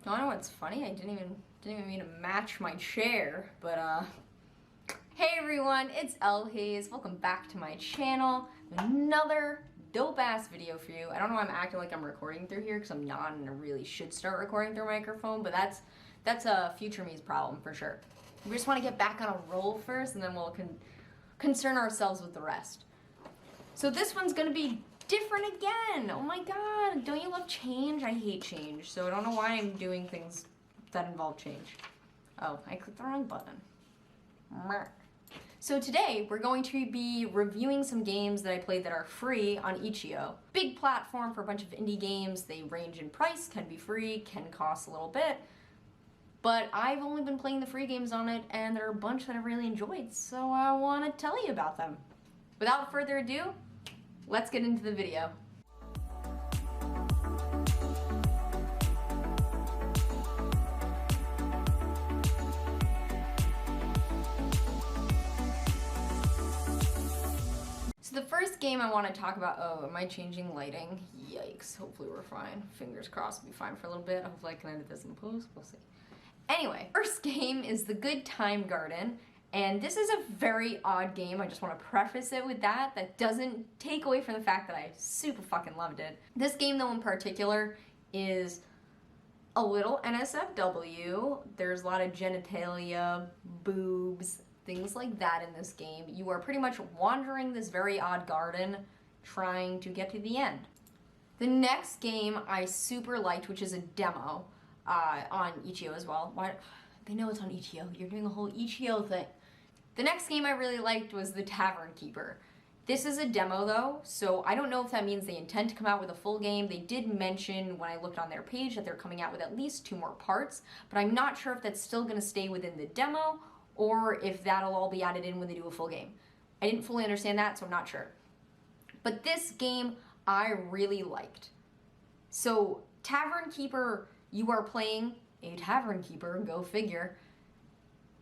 You wanna know what's funny? I didn't even mean to match my chair, but hey everyone, it's Elhaze. Welcome back to my channel. Another dope ass video for you. I don't know why I'm acting like I'm recording through here because I'm not, and I really should start recording through a microphone, but that's a future me's problem for sure. We just want to get back on a roll first, and then we'll concern ourselves with the rest. So this one's gonna be different again. Oh my god, don't you love change? I hate change, so I don't know why I'm doing things that involve change. Oh, I clicked the wrong button. So today we're going to be reviewing some games that I played that are free on itch.io. Big platform for a bunch of indie games. They range in price, can be free, can cost a little bit. But I've only been playing the free games on it, and there are a bunch that I really enjoyed, so I want to tell you about them. Without further ado, let's get into the video. So the first game I want to talk about, oh, am I changing lighting? Yikes, hopefully we're fine. Fingers crossed we'll be fine for a little bit. Hopefully I can edit this in post, we'll see. Anyway, first game is The Good Time Garden. And this is a very odd game. I just want to preface it with that. That doesn't take away from the fact that I super fucking loved it. This game though in particular is a little NSFW. There's a lot of genitalia, boobs, things like that in this game. You are pretty much wandering this very odd garden trying to get to the end. The next game I super liked, which is a demo on itch.io as well. Why? They know it's on itch.io. You're doing the whole itch.io thing. The next game I really liked was The Tavern Keeper. This is a demo though, so I don't know if that means they intend to come out with a full game. They did mention when I looked on their page that they're coming out with at least 2 more parts, but I'm not sure if that's still gonna stay within the demo or if that'll all be added in when they do a full game. I didn't fully understand that, so I'm not sure. But this game I really liked. So Tavern Keeper, you are playing a tavern keeper, go figure,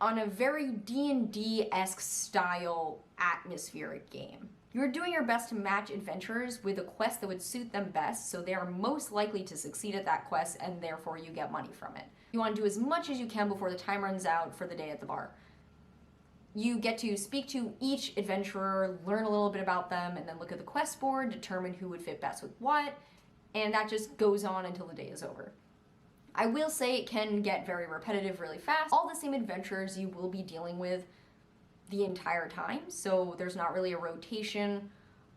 on a very D&D-esque style atmospheric game. You're doing your best to match adventurers with a quest that would suit them best, so they are most likely to succeed at that quest, and therefore you get money from it. You want to do as much as you can before the time runs out for the day at the bar. You get to speak to each adventurer, learn a little bit about them, and then look at the quest board, determine who would fit best with what, and that just goes on until the day is over. I will say it can get very repetitive really fast. All the same adventures you will be dealing with the entire time, so there's not really a rotation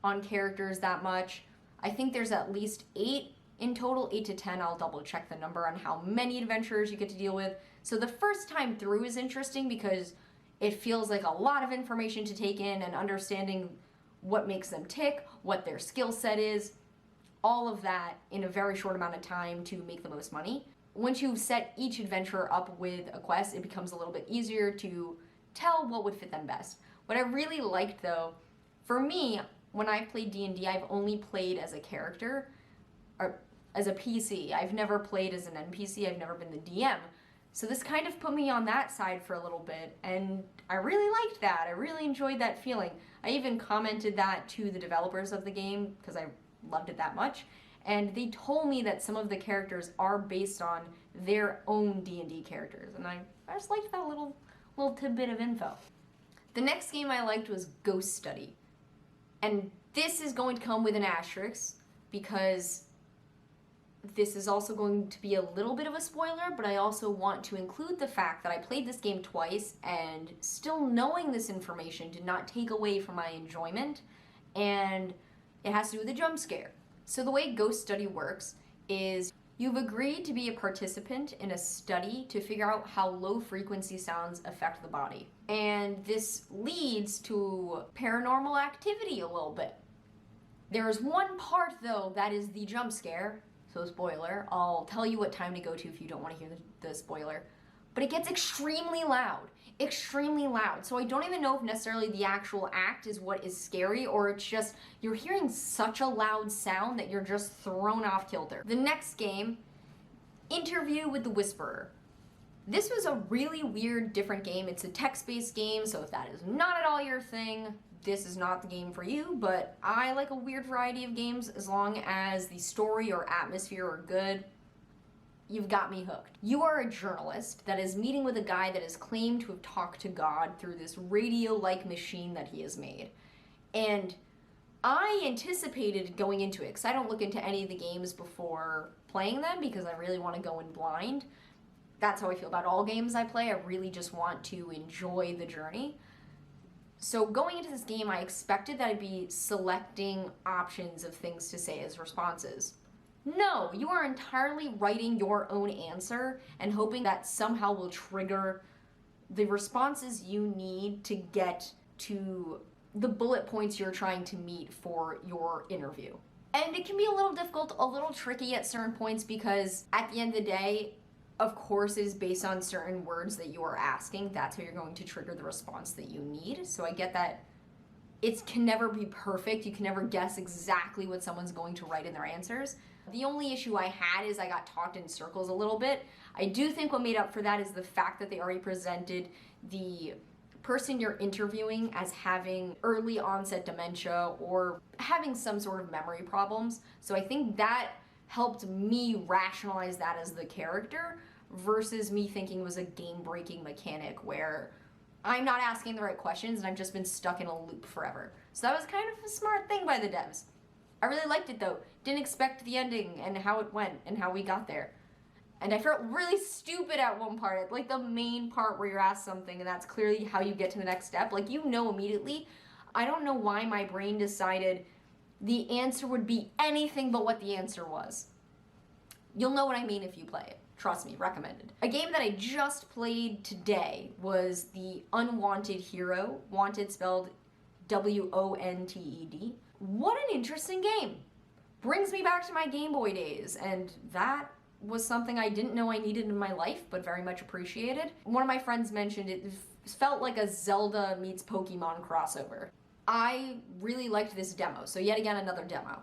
on characters that much. I think there's at least 8 in total, 8 to 10. I'll double check the number on how many adventurers you get to deal with. So the first time through is interesting because it feels like a lot of information to take in and understanding what makes them tick, what their skill set is, all of that in a very short amount of time to make the most money. Once you've set each adventurer up with a quest, it becomes a little bit easier to tell what would fit them best. What I really liked though, for me, when I've played D&D, I've only played as a character, or as a PC. I've never played as an NPC, I've never been the DM. So this kind of put me on that side for a little bit, and I really liked that. I really enjoyed that feeling. I even commented that to the developers of the game, because I loved it that much. And they told me that some of the characters are based on their own D&D characters, and I just liked that little tidbit of info. The next game I liked was Ghost Study, and this is going to come with an asterisk because this is also going to be a little bit of a spoiler, but I also want to include the fact that I played this game twice, and still knowing this information did not take away from my enjoyment, and it has to do with a jump scare. So the way Ghost Study works is you've agreed to be a participant in a study to figure out how low frequency sounds affect the body. And this leads to paranormal activity a little bit. There's one part though that is the jump scare, so spoiler. I'll tell you what time to go to if you don't want to hear the spoiler. But it gets extremely loud. Extremely loud. So I don't even know if necessarily the actual act is what is scary, or it's just you're hearing such a loud sound that you're just thrown off kilter. The next game, Interview with the Whisperer. This was a really weird, different game. It's a text-based game, so if that is not at all your thing, this is not the game for you, but I like a weird variety of games as long as the story or atmosphere are good. you've got me hooked. You are a journalist that is meeting with a guy that is claimed to have talked to God through this radio-like machine that he has made. And I anticipated going into it, because I don't look into any of the games before playing them because I really want to go in blind. That's how I feel about all games I play. I really just want to enjoy the journey. So going into this game, I expected that I'd be selecting options of things to say as responses. No, you are entirely writing your own answer and hoping that somehow will trigger the responses you need to get to the bullet points you're trying to meet for your interview. And it can be a little difficult, a little tricky at certain points, because at the end of the day, of course, it is based on certain words that you are asking. That's how you're going to trigger the response that you need. So I get that it can never be perfect. You can never guess exactly what someone's going to write in their answers. The only issue I had is I got talked in circles a little bit. I do think what made up for that is the fact that they already presented the person you're interviewing as having early onset dementia or having some sort of memory problems. So I think that helped me rationalize that as the character versus me thinking it was a game-breaking mechanic where I'm not asking the right questions and I've just been stuck in a loop forever. So that was kind of a smart thing by the devs. I really liked it though. Didn't expect the ending and how it went and how we got there. And I felt really stupid at one part, like the main part where you're asked something and that's clearly how you get to the next step. Like, you know immediately. I don't know why my brain decided the answer would be anything but what the answer was. You'll know what I mean if you play it. Trust me, recommended. A game that I just played today was the Unwanted Hero, wanted spelled W-O-N-T-E-D. What an interesting game. Brings me back to my Game Boy days, and that was something I didn't know I needed in my life, but very much appreciated. One of my friends mentioned it felt like a Zelda meets Pokemon crossover. I really liked this demo, so yet again another demo.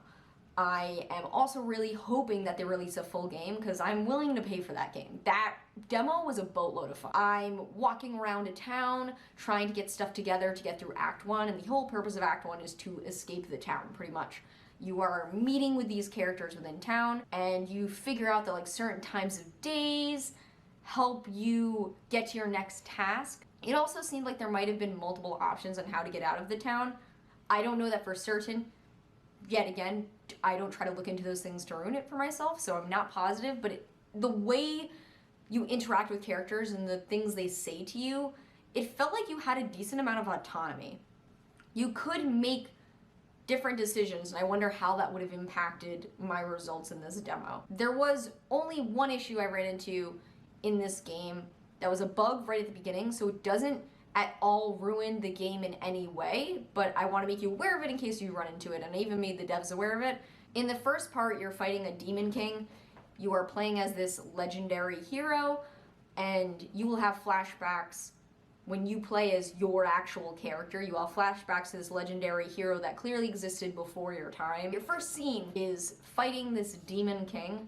I am also really hoping that they release a full game because I'm willing to pay for that game. That demo was a boatload of fun. I'm walking around a town trying to get stuff together to get through Act 1, and the whole purpose of Act 1 is to escape the town, pretty much. You are meeting with these characters within town, and you figure out that like certain times of days help you get to your next task. It also seemed like there might have been multiple options on how to get out of the town. I don't know that for certain. Yet again, I don't try to look into those things to ruin it for myself, so I'm not positive, but the way you interact with characters and the things they say to you, it felt like you had a decent amount of autonomy. You could make different decisions, and I wonder how that would have impacted my results in this demo. There was only one issue I ran into in this game that was a bug right at the beginning, so it doesn't at all ruin the game in any way, but I want to make you aware of it in case you run into it, and I even made the devs aware of it. In the first part, you're fighting a Demon King. You are playing as this legendary hero, and you will have flashbacks when you play as your actual character. You have flashbacks to this legendary hero that clearly existed before your time. Your first scene is fighting this Demon King,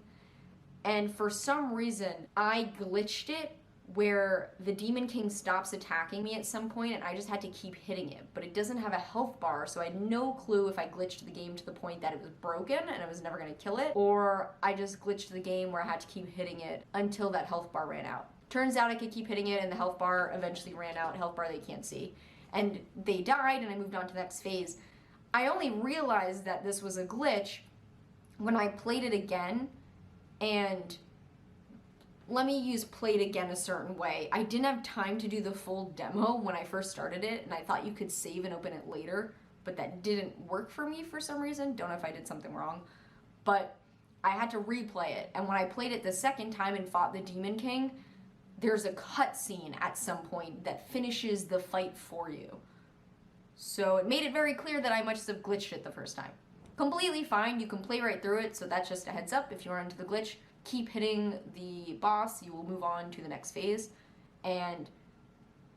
and for some reason, I glitched it where the Demon King stops attacking me at some point and I just had to keep hitting it, but it doesn't have a health bar, so I had no clue if I glitched the game to the point that it was broken and I was never gonna kill it, or I just glitched the game where I had to keep hitting it until that health bar ran out. Turns out I could keep hitting it and the health bar eventually ran out, health bar they can't see. And they died and I moved on to the next phase. I only realized that this was a glitch when I played it again, and let me use played again a certain way. I didn't have time to do the full demo when I first started it, and I thought you could save and open it later, but that didn't work for me for some reason. Don't know if I did something wrong, but I had to replay it. And when I played it the second time and fought the Demon King, there's a cutscene at some point that finishes the fight for you. So it made it very clear that I must have glitched it the first time. Completely fine, you can play right through it, so that's just a heads up if you run into the glitch. Keep hitting the boss, you will move on to the next phase, and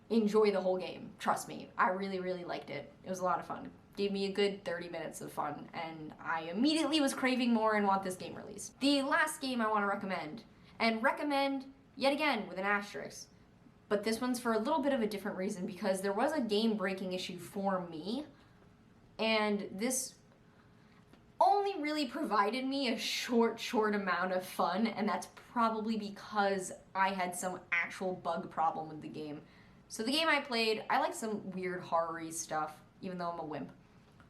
enjoy the whole game. Trust me, I really, really liked it. It was a lot of fun. Gave me a good 30 minutes of fun, and I immediately was craving more and want this game released. The last game I want to recommend, and recommend yet again with an asterisk, but this one's for a little bit of a different reason, because there was a game-breaking issue for me, and this only really provided me a short amount of fun, and that's probably because I had some actual bug problem with the game. So the game I played, I like some weird horror-y stuff, even though I'm a wimp.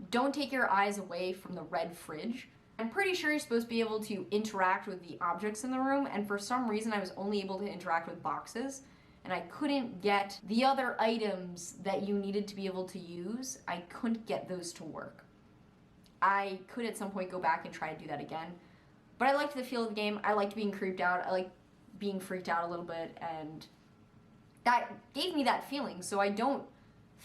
Don't take your eyes away from the red fridge. I'm pretty sure you're supposed to be able to interact with the objects in the room, and for some reason I was only able to interact with boxes, and I couldn't get the other items that you needed to be able to use. I couldn't get those to work. I could at some point go back and try to do that again, but I liked the feel of the game. I liked being creeped out. I liked being freaked out a little bit, and that gave me that feeling, so I don't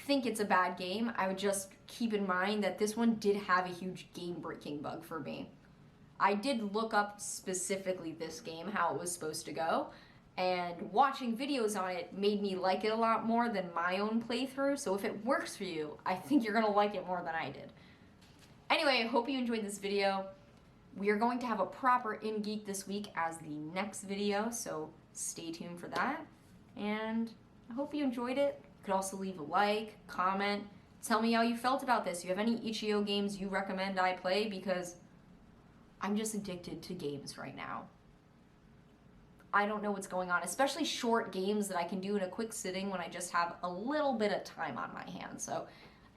think it's a bad game. I would just keep in mind that this one did have a huge game-breaking bug for me. I did look up specifically this game, how it was supposed to go, and watching videos on it made me like it a lot more than my own playthrough, so if it works for you, I think you're gonna like it more than I did. Anyway, I hope you enjoyed this video. We are going to have a proper InGeek this week as the next video, so stay tuned for that, and I hope you enjoyed it. You could also leave a like, comment, tell me how you felt about this. Do you have any itch.io games you recommend I play? Because I'm just addicted to games right now. I don't know what's going on, especially short games that I can do in a quick sitting when I just have a little bit of time on my hands. So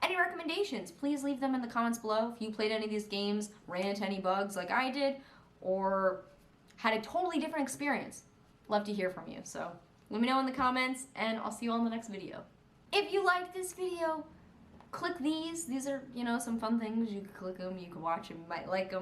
any recommendations, please leave them in the comments below. If you played any of these games, ran into any bugs like I did, or had a totally different experience, love to hear from you. So let me know in the comments, and I'll see you all in the next video. If you liked this video, click these. These are, you know, some fun things. You can click them, you can watch them, you might like them.